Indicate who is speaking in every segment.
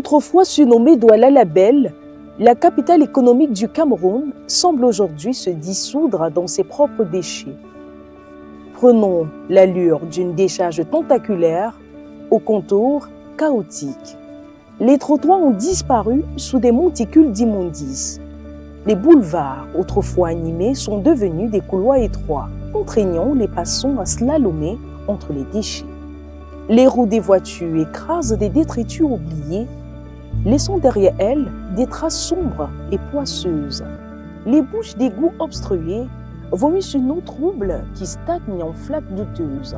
Speaker 1: Autrefois surnommée Douala la Belle, la capitale économique du Cameroun semble aujourd'hui se dissoudre dans ses propres déchets. Prenons l'allure d'une décharge tentaculaire au contour chaotique. Les trottoirs ont disparu sous des monticules d'immondices. Les boulevards, autrefois animés, sont devenus des couloirs étroits, contraignant les passants à slalomer entre les déchets. Les roues des voitures écrasent des détritus oubliés, laissant derrière elles des traces sombres et poisseuses. Les bouches d'égout obstruées vomissent une eau trouble qui stagne en flaques douteuses.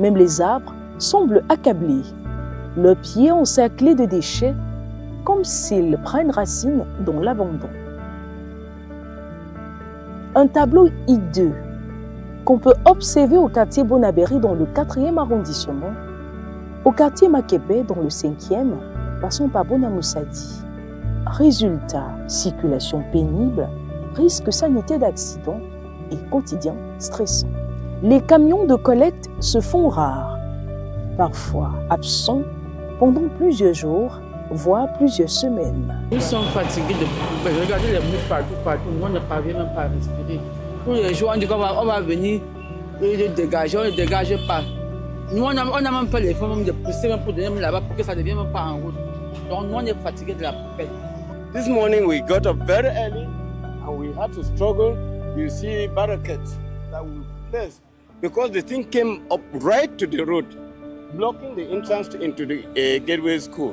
Speaker 1: Même les arbres semblent accablés, leurs pieds encerclés de déchets, comme s'ils prennent racine dans l'abandon. Un tableau hideux qu'on peut observer au quartier Bonabéry dans le 4e arrondissement, au quartier Makébé dans le 5e, passant par Bonamoussadi. Résultat, circulation pénible, risque sanitaire d'accident et quotidien stressant. Les camions de collecte se font rares, parfois absents pendant plusieurs jours, voire plusieurs semaines.
Speaker 2: Nous sommes fatigués de regarder les mouches partout, on ne parvient même pas à respirer. Tous les jours, on dit qu'on va venir et le dégager, on ne le dégage pas. Nous, on a même pas les formes de pousser même pour donner là-bas pour que ça ne devienne même pas en route. Donc, nous, on est fatigués de la poubelle.
Speaker 3: This morning, we got up very early and we had to struggle. You see barricades that we placed because the thing came up right to the road, blocking the entrance into the Gateway School.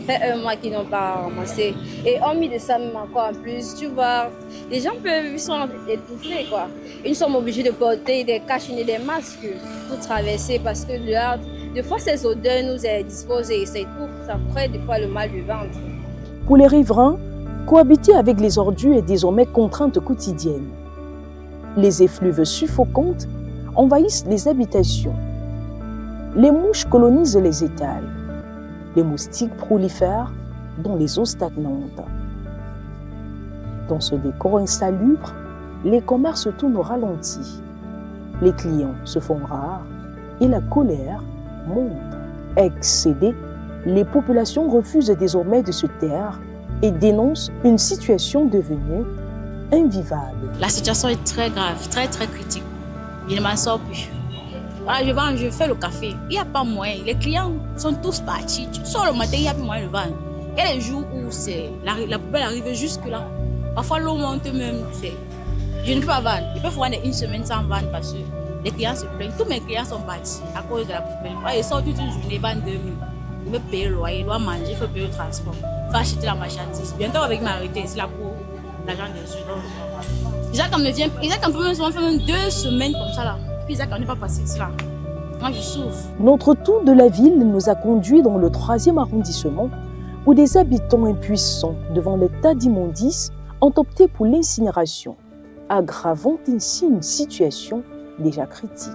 Speaker 4: Ça fait un mois qu'ils n'ont pas ramassé. Et hormis de ça, même encore en plus, tu vois, les gens ils sont étouffés, quoi. Ils sont obligés de porter des cachets, des masques pour traverser parce que des fois, ces odeurs nous disposent et ça étouffe, ça crée des fois le mal du ventre.
Speaker 1: Pour les riverains, cohabiter avec les ordures est désormais contrainte quotidienne. Les effluves suffocantes envahissent les habitations. Les mouches colonisent les étals. Les moustiques prolifèrent dans les eaux stagnantes. Dans ce décor insalubre, les commerces tournent au ralenti. Les clients se font rares et la colère monte. Excédées, les populations refusent désormais de se taire et dénoncent une situation devenue invivable.
Speaker 5: La situation est très grave, très très critique. Il ne m'en sort plus. Voilà, je fais le café, il n'y a pas moyen. Les clients sont tous partis. Tu sors le matin, il n'y a plus moyen de vendre. Il y a des jours où la poubelle arrive jusque là. Parfois l'eau monte même. Je ne peux pas vendre. Je peux vendre une semaine sans vendre parce que les clients se plaignent. Tous mes clients sont partis à cause de la poubelle. Ils sortent toute une journée, vendent 2000. Il veut payer le loyer, il doit manger, il faut payer le transport. Il faut acheter la marchandise. Bientôt avec m'arrêter, c'est là pour l'argent de sud. Isaac me vient, Isaac peut même faire 2 semaines comme ça là. Puis Isaac n'est pas passé cela. Moi je souffre.
Speaker 1: Notre tour de la ville nous a conduits dans le 3e arrondissement où des habitants impuissants devant les tas d'immondices ont opté pour l'incinération, aggravant ainsi une situation déjà critique.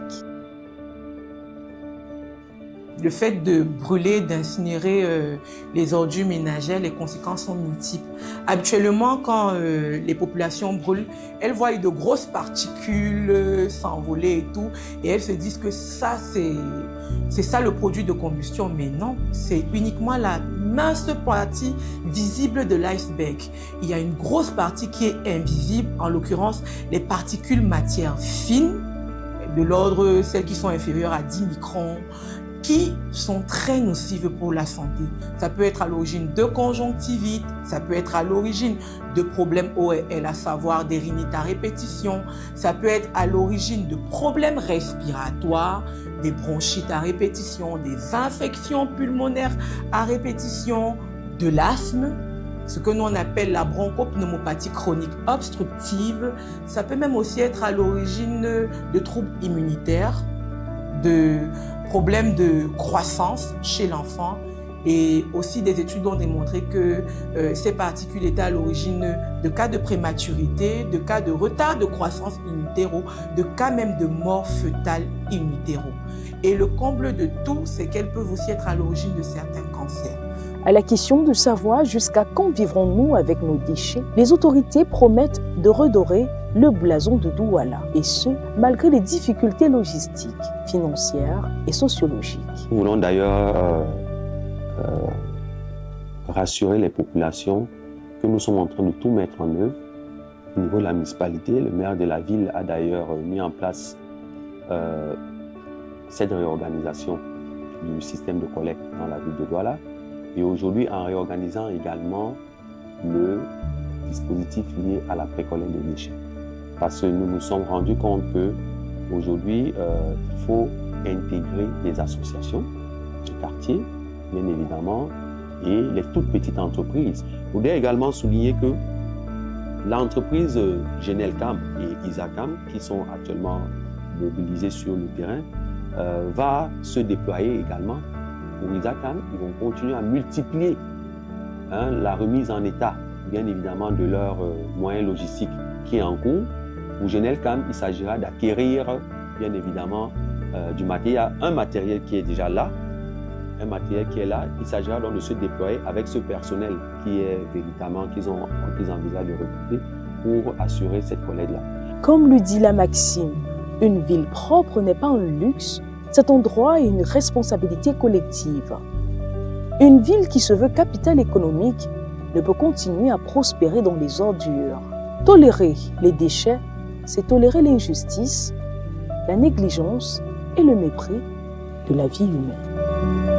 Speaker 6: Le fait de brûler, d'incinérer les ordures ménagères, les conséquences sont multiples. Habituellement, quand les populations brûlent, elles voient de grosses particules s'envoler et tout, et elles se disent que ça, c'est ça le produit de combustion. Mais non, c'est uniquement la mince partie visible de l'iceberg. Il y a une grosse partie qui est invisible, en l'occurrence les particules matières fines, de l'ordre celles qui sont inférieures à 10 microns, qui sont très nocives pour la santé. Ça peut être à l'origine de conjonctivite, ça peut être à l'origine de problèmes ORL, à savoir des rhinites à répétition, ça peut être à l'origine de problèmes respiratoires, des bronchites à répétition, des infections pulmonaires à répétition, de l'asthme, ce que nous on appelle la bronchopneumopathie chronique obstructive. Ça peut même aussi être à l'origine de troubles immunitaires, de problèmes de croissance chez l'enfant, et aussi des études ont démontré que ces particules étaient à l'origine de cas de prématurité, de cas de retard de croissance in utero, de cas même de mort fœtale in utero. Et le comble de tout, c'est qu'elles peuvent aussi être à l'origine de certains cancers.
Speaker 1: À la question de savoir jusqu'à quand vivrons-nous avec nos déchets, les autorités promettent de redorer le blason de Douala, et ce, malgré les difficultés logistiques, financières et sociologiques.
Speaker 7: Nous voulons d'ailleurs rassurer les populations que nous sommes en train de tout mettre en œuvre. Au niveau de la municipalité, le maire de la ville a d'ailleurs mis en place cette réorganisation du système de collecte dans la ville de Douala. Et aujourd'hui, en réorganisant également le dispositif lié à la précollecte des déchets. Parce que nous nous sommes rendus compte qu'aujourd'hui, il faut intégrer des associations, des quartiers, bien évidemment, et les toutes petites entreprises. Je voudrais également souligner que l'entreprise Genelcam et Isacam, qui sont actuellement mobilisés sur le terrain, va se déployer également. Pour Isacam, ils vont continuer à multiplier la remise en état, bien évidemment, de leurs moyens logistiques qui est en cours. Pour Genelcam, il s'agira d'acquérir, bien évidemment, du matériel, un matériel qui est déjà là, il s'agira donc de se déployer avec ce personnel qui est véritablement, qu'ils envisagent de recruter pour assurer cette collecte-là.
Speaker 1: Comme le dit la maxime, une ville propre n'est pas un luxe, c'est un droit et une responsabilité collective. Une ville qui se veut capitale économique ne peut continuer à prospérer dans les ordures. Tolérer les déchets, c'est tolérer l'injustice, la négligence et le mépris de la vie humaine.